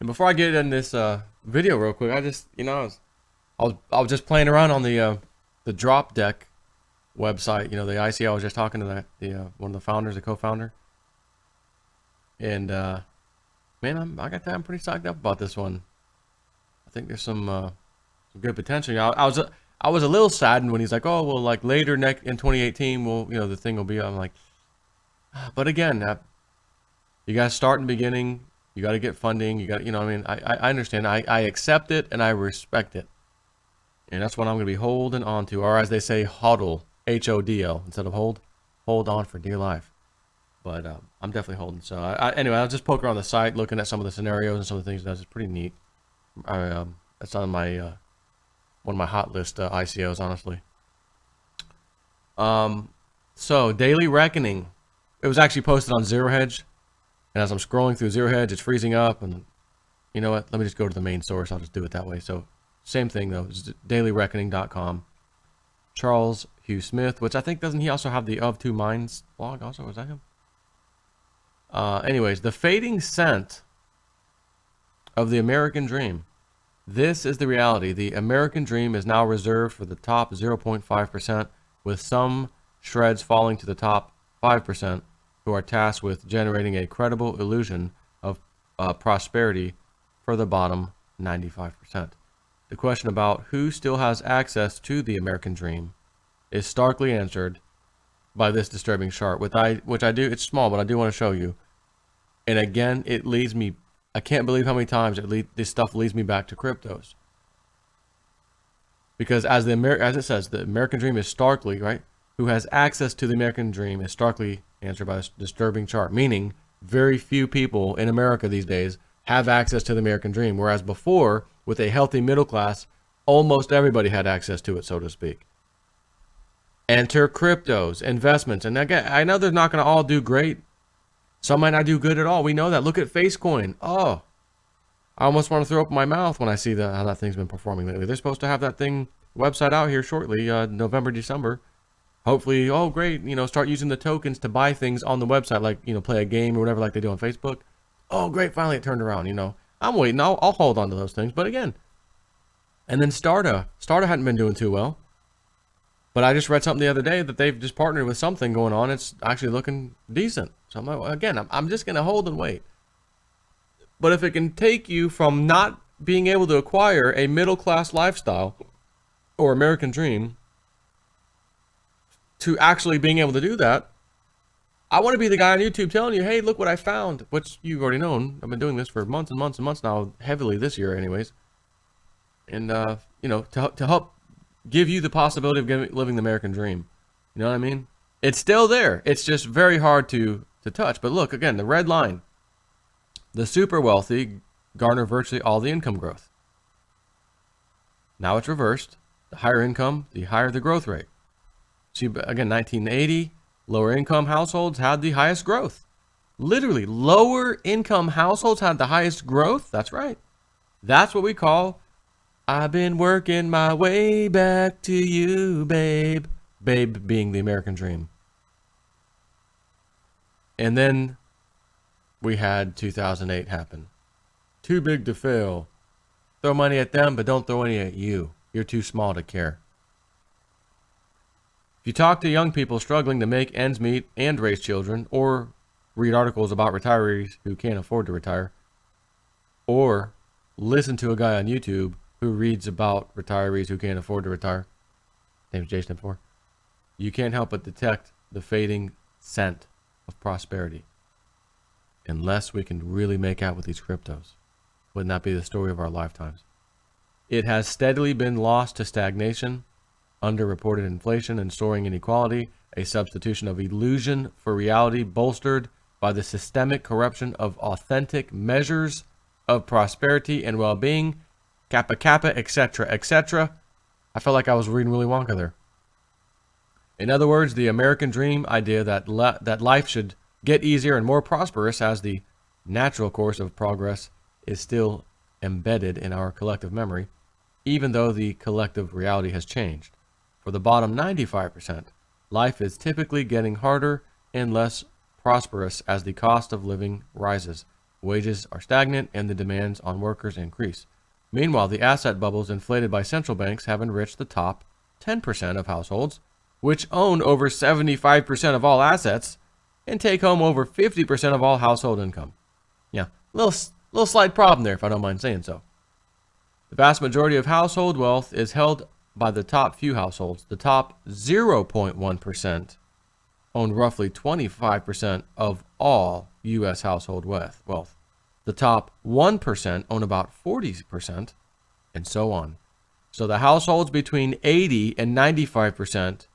And before I get in this video real quick, I just, I was just playing around on the Drop Deck website. The IC. I was just talking to the one of the founders, the co-founder, and man, I'm pretty psyched up about this one. I think there's some good potential. I was a little saddened when he's like, oh well, like later in 2018, the thing will be. I'm like, but again, you got to start in the beginning. You got to get funding. You got, I understand. I accept it and I respect it. And that's what I'm going to be holding on to. Or as they say, hodl, HODL, instead of hold on for dear life. But I'm definitely holding. So anyway, I'll just poke around the site, looking at some of the scenarios and some of the things it does. It's pretty neat. That's on my, one of my hot list ICOs, honestly. So Daily Reckoning. It was actually posted on Zero Hedge. And as I'm scrolling through Zero Hedge, it's freezing up. And you know what? Let me just go to the main source. I'll just do it that way. So same thing, though. It's dailyreckoning.com. Charles Hugh Smith, which I think, doesn't he also have the Of Two Minds blog also? Was that him? Anyways, the fading scent of the American dream. This is the reality. The American dream is now reserved for the top 0.5%, with some shreds falling to the top 5%. Who are tasked with generating a credible illusion of prosperity for the bottom 95%. The question about who still has access to the American dream is starkly answered by this disturbing chart, which I do. It's small, but I do want to show you. And again, it leads me. I can't believe how many times this stuff leads me back to cryptos. Because as it says, the American dream is starkly, right? Who has access to the American dream is starkly answered by this disturbing chart, meaning very few people in America these days have access to the American dream, whereas before, with a healthy middle class, almost everybody had access to it, so to speak. Enter cryptos, investments, and again, I know they're not going to all do great. Some might not do good at all. We know that. Look at Facecoin. Oh, I almost want to throw up my mouth when I see how that thing's been performing lately. They're supposed to have that website out here shortly, November, December. Hopefully, oh great, start using the tokens to buy things on the website, like, play a game or whatever like they do on Facebook. Oh great, finally it turned around, I'm waiting, I'll hold on to those things. But again, and then Starta hadn't been doing too well. But I just read something the other day that they've just partnered with something going on. It's actually looking decent. So I'm like, again, I'm just going to hold and wait. But if it can take you from not being able to acquire a middle-class lifestyle or American dream to actually being able to do that, I want to be the guy on YouTube telling you, hey, look what I found, which you've already known. I've been doing this for months and months and months now, heavily this year anyways. And, to help give you the possibility of living the American dream. You know what I mean? It's still there. It's just very hard to touch. But look, again, the red line. The super wealthy garner virtually all the income growth. Now it's reversed. The higher income, the higher the growth rate. See, again, 1980, lower income households had the highest growth. Literally, lower income households had the highest growth. That's right. That's what we call, I've been working my way back to you, babe. Babe being the American dream. And then we had 2008 happen. Too big to fail. Throw money at them, but don't throw any at you. You're too small to care. If you talk to young people struggling to make ends meet and raise children, or read articles about retirees who can't afford to retire, or listen to a guy on YouTube who reads about retirees who can't afford to retire, name's Jason before, you can't help but detect the fading scent of prosperity. Unless we can really make out with these cryptos. Wouldn't that be the story of our lifetimes? It has steadily been lost to stagnation, underreported inflation and soaring inequality, a substitution of illusion for reality bolstered by the systemic corruption of authentic measures of prosperity and well-being, kappa kappa, etc., etc. I felt like I was reading Willy Wonka there. In other words, the American dream idea that life should get easier and more prosperous as the natural course of progress is still embedded in our collective memory, even though the collective reality has changed. For the bottom 95%, life is typically getting harder and less prosperous as the cost of living rises. Wages are stagnant and the demands on workers increase. Meanwhile, the asset bubbles inflated by central banks have enriched the top 10% of households, which own over 75% of all assets and take home over 50% of all household income. Yeah, little slight problem there, if I don't mind saying so. The vast majority of household wealth is held by the top few households. The top 0.1% own roughly 25% of all U.S. household wealth. The top 1% own about 40%, and so on. So the households between 80 and 95%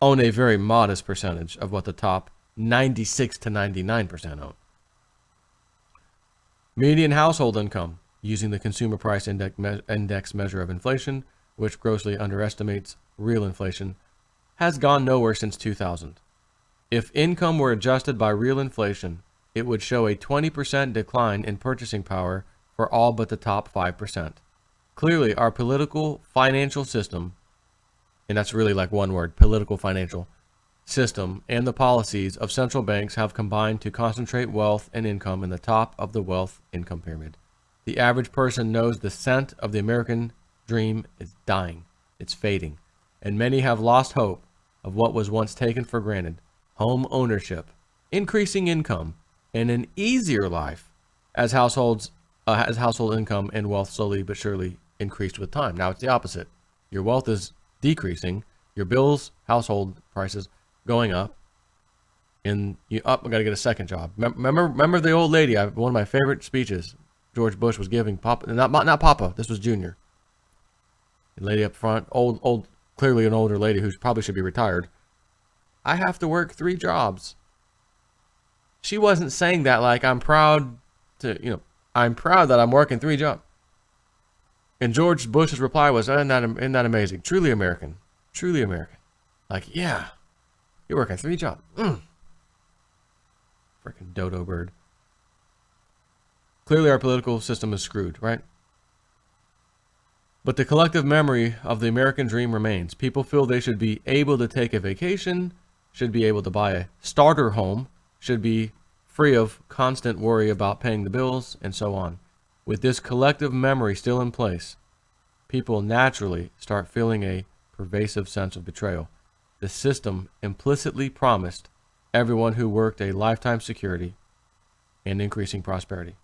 own a very modest percentage of what the top 96 to 99% own. Median household income, using the Consumer Price Index measure of inflation, which grossly underestimates real inflation, has gone nowhere since 2000. If income were adjusted by real inflation, it would show a 20% decline in purchasing power for all but the top 5%. Clearly, our political financial system, and that's really like one word, political financial system, and the policies of central banks have combined to concentrate wealth and income in the top of the wealth income pyramid. The average person knows the scent of the American dream is dying, it's fading, and many have lost hope of what was once taken for granted: home ownership, increasing income, and an easier life as household income and wealth slowly but surely increased with time. Now it's the opposite. Your wealth is decreasing, your bills, household prices going up, and I got to get a second job. Remember the old lady? One of my favorite speeches George Bush was giving. Papa, not Papa. This was Junior. The lady up front, old, clearly an older lady who probably should be retired. I have to work 3 jobs. She wasn't saying that like I'm proud that I'm working 3 jobs. And George Bush's reply was, isn't that amazing? Truly American. Truly American. Like, yeah, you're working 3 jobs. Freaking dodo bird. Clearly our political system is screwed, right? But the collective memory of the American dream remains. People feel they should be able to take a vacation, should be able to buy a starter home, should be free of constant worry about paying the bills, and so on. With this collective memory still in place, people naturally start feeling a pervasive sense of betrayal. The system implicitly promised everyone who worked a lifetime security and increasing prosperity.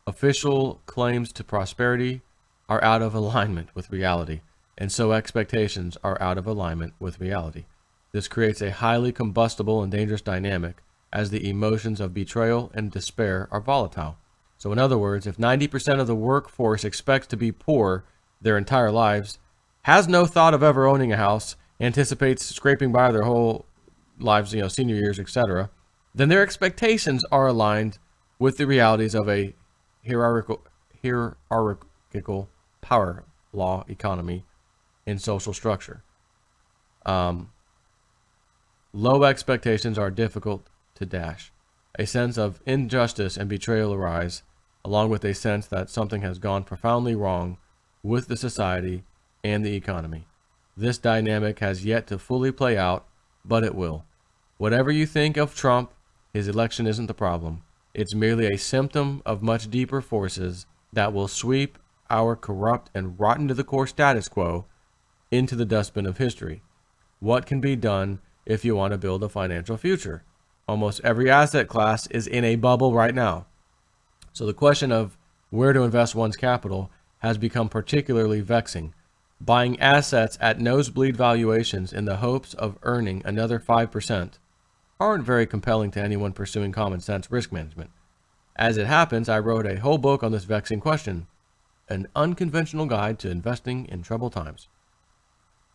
Official claims to prosperity are out of alignment with reality, and so expectations are out of alignment with reality. This creates a highly combustible and dangerous dynamic, as the emotions of betrayal and despair are volatile. So in other words, if 90% of the workforce expects to be poor their entire lives, has no thought of ever owning a house, anticipates scraping by their whole lives, senior years, etc., then their expectations are aligned with the realities of a hierarchical power law economy and social structure. Low expectations are difficult to dash. A sense of injustice and betrayal arise, along with a sense that something has gone profoundly wrong with the society and the economy. This dynamic has yet to fully play out, but it will. Whatever you think of Trump, his election isn't the problem. It's merely a symptom of much deeper forces that will sweep our corrupt and rotten to the core status quo into the dustbin of history. What can be done if you want to build a financial future? Almost every asset class is in a bubble right now. So the question of where to invest one's capital has become particularly vexing. Buying assets at nosebleed valuations in the hopes of earning another 5% aren't very compelling to anyone pursuing common sense risk management. As it happens, I wrote a whole book on this vexing question, An Unconventional Guide to Investing in Troubled Times.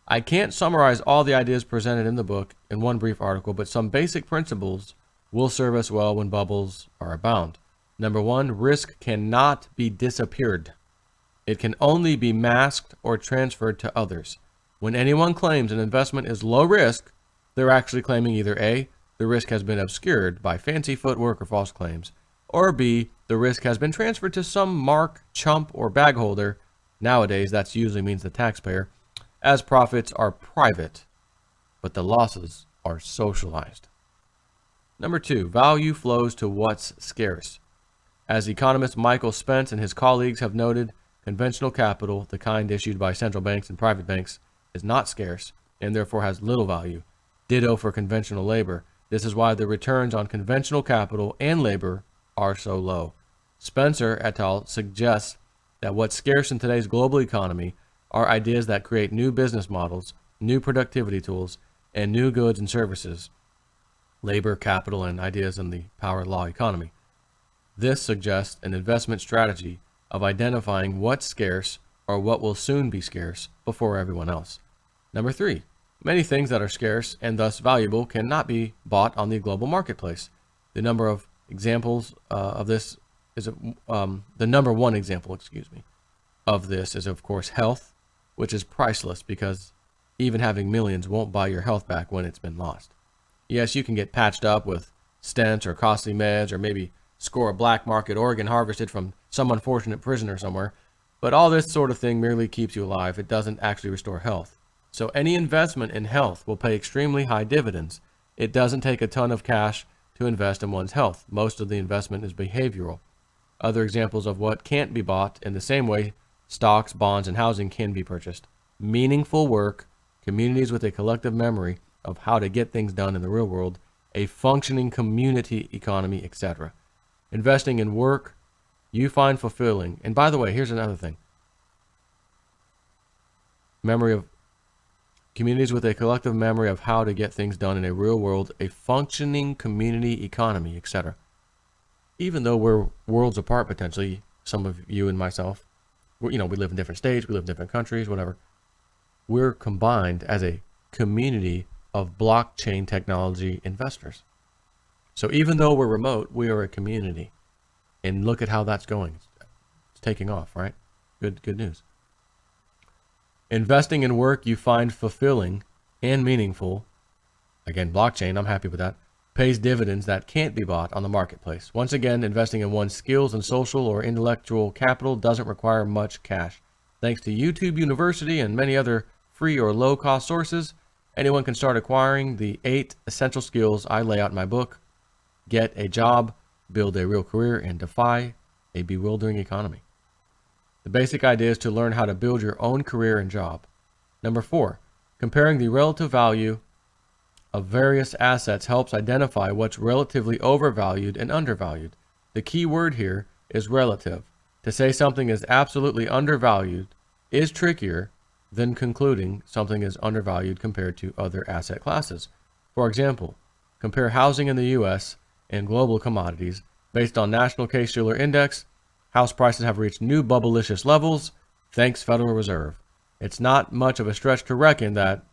I can't summarize all the ideas presented in the book in one brief article, but some basic principles will serve us well when bubbles are abound. Number 1, risk cannot be disappeared. It can only be masked or transferred to others. When anyone claims an investment is low risk, they're actually claiming either A, the risk has been obscured by fancy footwork or false claims, or B, the risk has been transferred to some mark, chump, or bag holder. Nowadays, that usually means the taxpayer, as profits are private, but the losses are socialized. Number 2, value flows to what's scarce. As economist Michael Spence and his colleagues have noted, conventional capital, the kind issued by central banks and private banks, is not scarce and therefore has little value. Ditto for conventional labor. This is why the returns on conventional capital and labor are so low. Spencer et al. Suggests that what's scarce in today's global economy are ideas that create new business models, new productivity tools, and new goods and services, labor, capital, and ideas in the power law economy. This suggests an investment strategy of identifying what's scarce or what will soon be scarce before everyone else. Number 3, many things that are scarce and thus valuable cannot be bought on the global marketplace. The number of examples of this is the number one example, of this is of course health, which is priceless because even having millions won't buy your health back when it's been lost. Yes, you can get patched up with stents or costly meds or maybe score a black market organ harvested from some unfortunate prisoner somewhere, but all this sort of thing merely keeps you alive. It doesn't actually restore health. So any investment in health will pay extremely high dividends. It doesn't take a ton of cash to invest in one's health. Most of the investment is behavioral. Other examples of what can't be bought in the same way stocks, bonds, and housing can be purchased. Meaningful work, communities with a collective memory of how to get things done in the real world, a functioning community economy, etc. Investing in work you find fulfilling. And by the way, here's another thing. Memory of communities with a collective memory of how to get things done in a real world, a functioning community economy, etc. Even though we're worlds apart potentially, some of you and myself, we live in different states, we live in different countries, whatever. We're combined as a community of blockchain technology investors. So even though we're remote, we are a community. And look at how that's going. It's taking off, right? Good news. Investing in work you find fulfilling and meaningful, again, blockchain, I'm happy with that, pays dividends that can't be bought on the marketplace. Once again, investing in one's skills and social or intellectual capital doesn't require much cash. Thanks to YouTube University and many other free or low-cost sources, anyone can start acquiring the 8 essential skills I lay out in my book. Get a job, build a real career, and defy a bewildering economy. The basic idea is to learn how to build your own career and job. Number 4, comparing the relative value of various assets helps identify what's relatively overvalued and undervalued. The key word here is relative. To say something is absolutely undervalued is trickier than concluding something is undervalued compared to other asset classes. For example, compare housing in the U.S. and global commodities based on National Case-Shiller Index. House prices have reached new bubblicious levels, thanks Federal Reserve. It's not much of a stretch to reckon that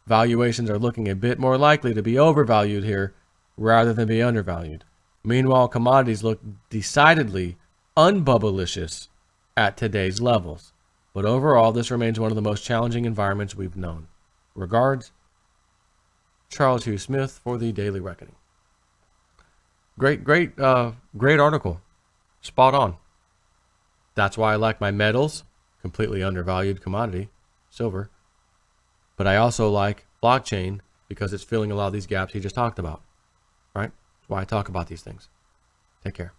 valuations are looking a bit more likely to be overvalued here rather than be undervalued. Meanwhile, commodities look decidedly unbubblicious at today's levels. But overall, this remains one of the most challenging environments we've known. Regards, Charles Hugh Smith for the Daily Reckoning. Great article. Spot on. That's why I like my metals, completely undervalued commodity, silver. But I also like blockchain because it's filling a lot of these gaps he just talked about, right? That's why I talk about these things. Take care.